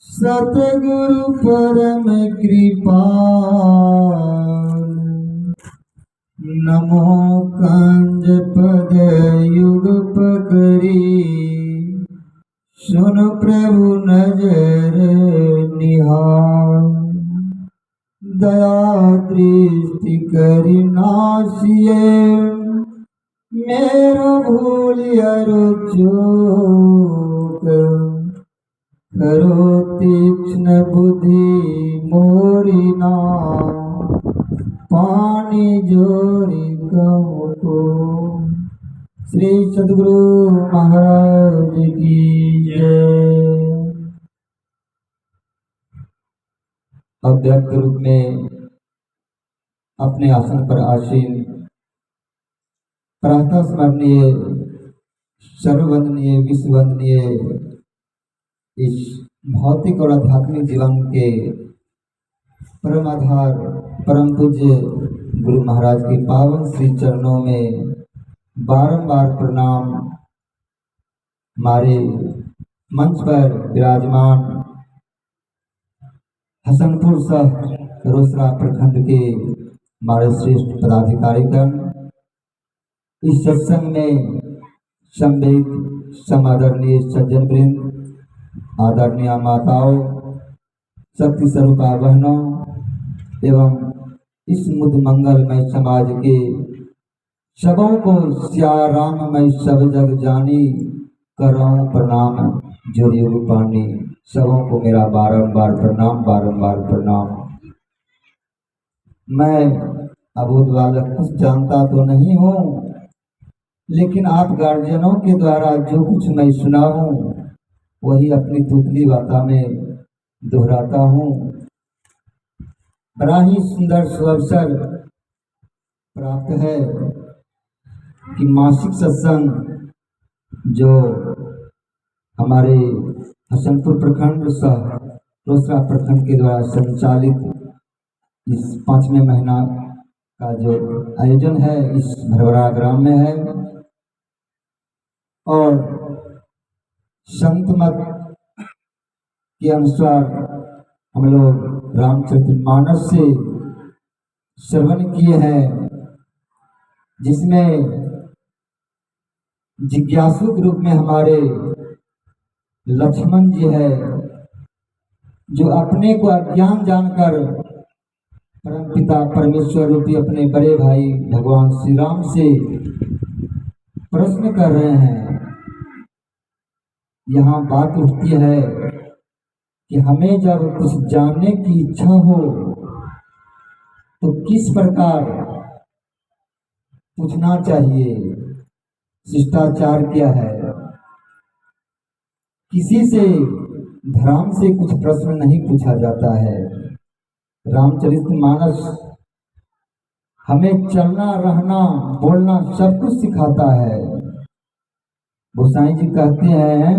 सतगुरु परम कृपाल, नमो कंज पद युग पकड़ी, सुन प्रभु नजर निहाल, दया दृष्टि करि नासिए, मेरो भूल अरु चूक, करो तीक्ष्ण बुद्धि मोरी नाम, पानी जोरी को। श्री सद्गुरु महाराज की जय। अव्यक्त रूप में अपने आसन पर आसीन प्रातः स्मरणीय सर्ववंदनीय विश्ववंदनीय इस भौतिक और आध्यात्मिक जीवन के परम आधार परम पूज्य गुरु महाराज के पावन श्री चरणों में बारंबार प्रणाम। हमारे मंच पर विराजमान हसनपुर सह रोसड़ा प्रखंड के हमारे श्रेष्ठ पदाधिकारीगण, इस सत्संग में सम्मिलित समादरणीय सज्जन वृंद, आदरणीय माताओं, शक्ति स्वरूपा बहनों एवं इस मुद मंगलमय समाज के सबों को श्याराममय सब जग जानी, कराऊं प्रणाम जोड़ी पानी। सबों को मेरा बारंबार प्रणाम, बारंबार प्रणाम। मैं अबोध बालक कुछ जानता तो नहीं हूँ, लेकिन आप गार्जियनों के द्वारा जो कुछ मैं सुना हूँ वही अपनी तुतली वार्ता में दोहराता हूँ। बड़ा ही सुंदर सुअवसर प्राप्त है कि मासिक सत्संग जो हमारे हसनपुर प्रखंड सह रोसड़ा प्रखंड के द्वारा संचालित इस 5वें महीना का जो आयोजन है इस भरवरा ग्राम में है, और संत मत के अनुसार हम लोग रामचरितमानस से श्रवण किए हैं, जिसमें जिज्ञासु के रूप में हमारे लक्ष्मण जी है, जो अपने को अज्ञान जानकर परमपिता परमेश्वर रूपी अपने बड़े भाई भगवान श्री राम से प्रश्न कर रहे हैं। यहाँ बात उठती है कि हमें जब कुछ जानने की इच्छा हो तो किस प्रकार पूछना चाहिए, शिष्टाचार क्या है। किसी से धर्म से कुछ प्रश्न नहीं पूछा जाता है। रामचरितमानस हमें चलना, रहना, बोलना सब कुछ सिखाता है। गोसाई जी कहते हैं,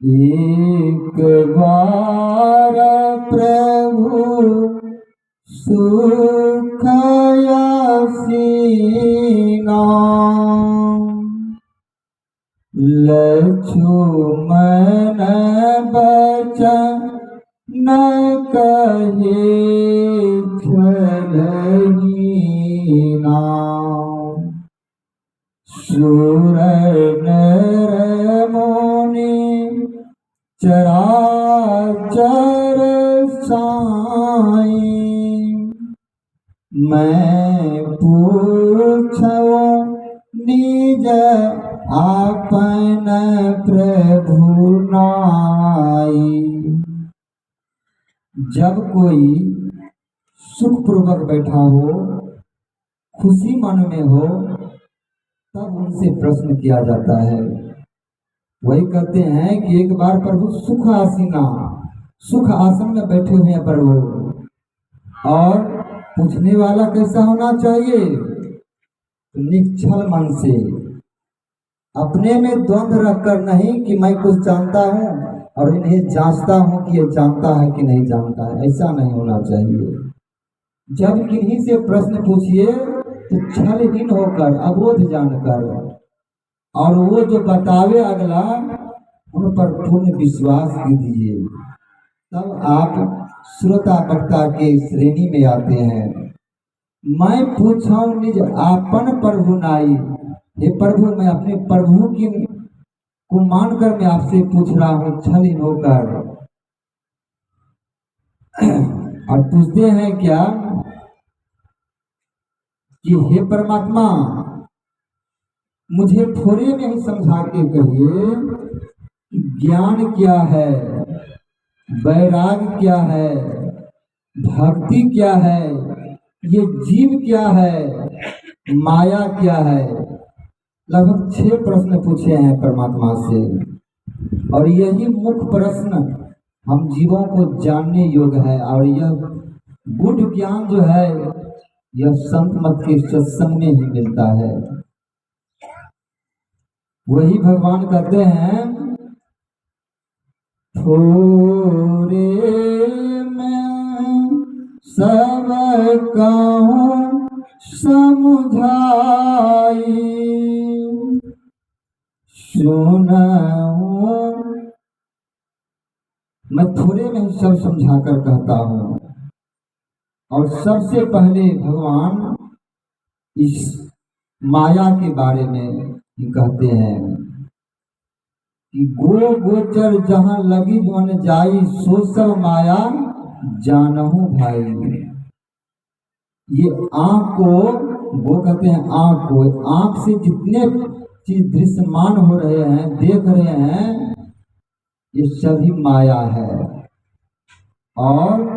एक बार प्रभु सुखयासीना, लक्ष्मण बचन न कहे छलहीना, सुर नर मुनि चराचर साई, मैं पूछूं निज आपन प्रभु नाई। जब कोई सुखपूर्वक बैठा हो, खुशी मन में हो, तब उनसे प्रश्न किया जाता है। वही कहते हैं कि एक बार प्रभु सुख आसीना, सुख आसन में बैठे हुए हैं प्रभु, और पूछने वाला कैसा होना चाहिए? निश्चल मन से, अपने में द्वंद्व रखकर नहीं कि मैं कुछ जानता हूँ और इन्हें जांचता हूँ कि ये जानता है कि नहीं जानता है, ऐसा नहीं होना चाहिए। जब किन्हीं से प्रश्न पूछिए तो छलहीन होकर, अबोध जानकर, और वो जो बतावे अगला उन पर पूर्ण विश्वास कीजिए, तब आप श्रोता वक्ता के श्रेणी में आते हैं। मैं पूछाऊं निज आपन प्रभु नाई, हे प्रभु मैं अपने प्रभु की को मानकर मैं आपसे पूछ रहा हूँ छलीन होकर। और पूछते हैं क्या कि हे परमात्मा मुझे थोड़े में ही समझा के कहिए कि ज्ञान क्या है, वैराग क्या है, भक्ति क्या है, ये जीव क्या है, माया क्या है। लगभग 6 प्रश्न पूछे हैं परमात्मा से, और यही मुख्य प्रश्न हम जीवों को जानने योग्य है। और यह गुढ़ ज्ञान जो है यह संत मत के सत्संग में ही मिलता है। वही भगवान कहते हैं थोड़े में सब कहूँ समझाई, सुनाऊं मैं थोड़े में सब समझाकर कहता हूँ। और सबसे पहले भगवान इस माया के बारे में कहते हैं कि गो गोचर जहाँ लगी मन जाई, सो सब माया जानहु भाई। ये आँख को, वो कहते हैं आँख को, आँख से जितने चीज दृश्यमान हो रहे हैं, देख रहे हैं, ये सभी माया है। और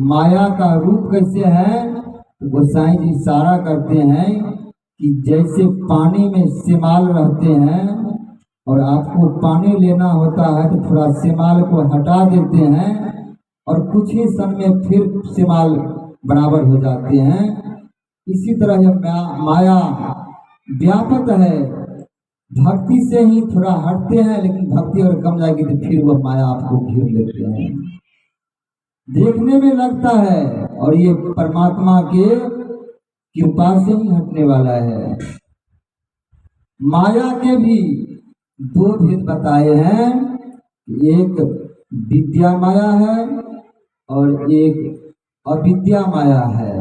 माया का रूप कैसे है, गोसाई जी इशारा करते हैं कि जैसे पानी में सेमाल रहते हैं और आपको पानी लेना होता है तो थोड़ा सेमाल को हटा देते हैं और कुछ ही समय में फिर सेमाल बराबर हो जाते हैं। इसी तरह यह माया व्यापक है, भक्ति से ही थोड़ा हटते हैं, लेकिन भक्ति और कम जाएगी तो फिर वह माया आपको घेर लेते हैं। देखने में लगता है और ये परमात्मा के कृपा से ही हटने वाला है। माया के भी 2 भेद बताए हैं, एक विद्या माया है और एक अविद्या माया है।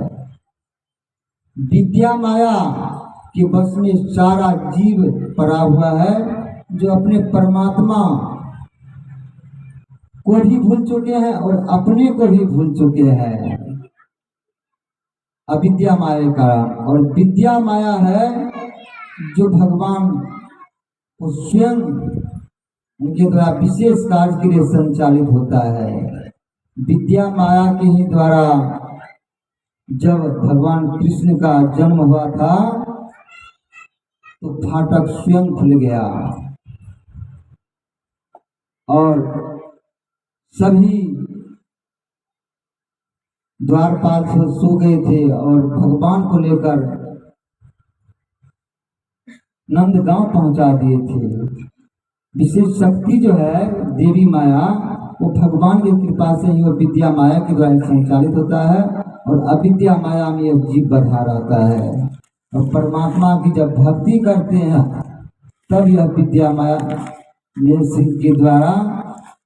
विद्या माया के बस में सारा जीव पड़ा हुआ है, जो अपने परमात्मा को भी भूल चुके हैं और अपने को भी भूल चुके हैं, अविद्या माया का। और विद्या माया है जो भगवान को स्वयं उनके द्वारा विशेष कार्य के लिए संचालित होता है। विद्या माया के ही द्वारा जब भगवान कृष्ण का जन्म हुआ था तो फाटक स्वयं खुल गया और सभी द्वारपाल सो गए थे और भगवान को लेकर नंदगांव पहुंचा दिए थे। विशेष शक्ति जो है देवी माया, वो भगवान की कृपा से ही वो विद्या माया के द्वारा संचालित होता है और अविद्या माया में यह जीव बधा रहता है। और परमात्मा की जब भक्ति करते हैं तब यह विद्या माया के द्वारा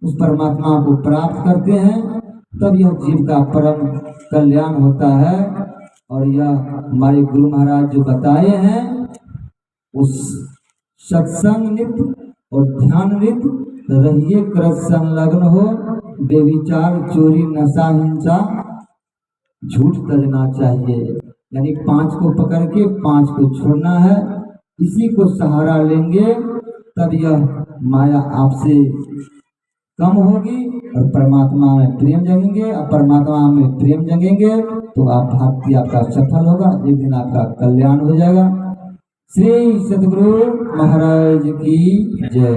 उस परमात्मा को प्राप्त करते हैं, तब यह जीव का परम कल्याण होता है। और यह हमारे गुरु महाराज जो बताए हैं, उस सत्संग नित्य और ध्यान नित्य रहिए कर संलग्न हो, बेविचार चोरी नशा हिंसा झूठ तजना चाहिए। यानी 5 को पकड़ के 5 को छोड़ना है, इसी को सहारा लेंगे तब यह माया आपसे कम होगी और परमात्मा में प्रेम जगेंगे। और परमात्मा में प्रेम जगेंगे तो आप भक्ति आपका सफल होगा, एक दिन आपका कल्याण हो जाएगा। श्री सद्गुरु महाराज की जय।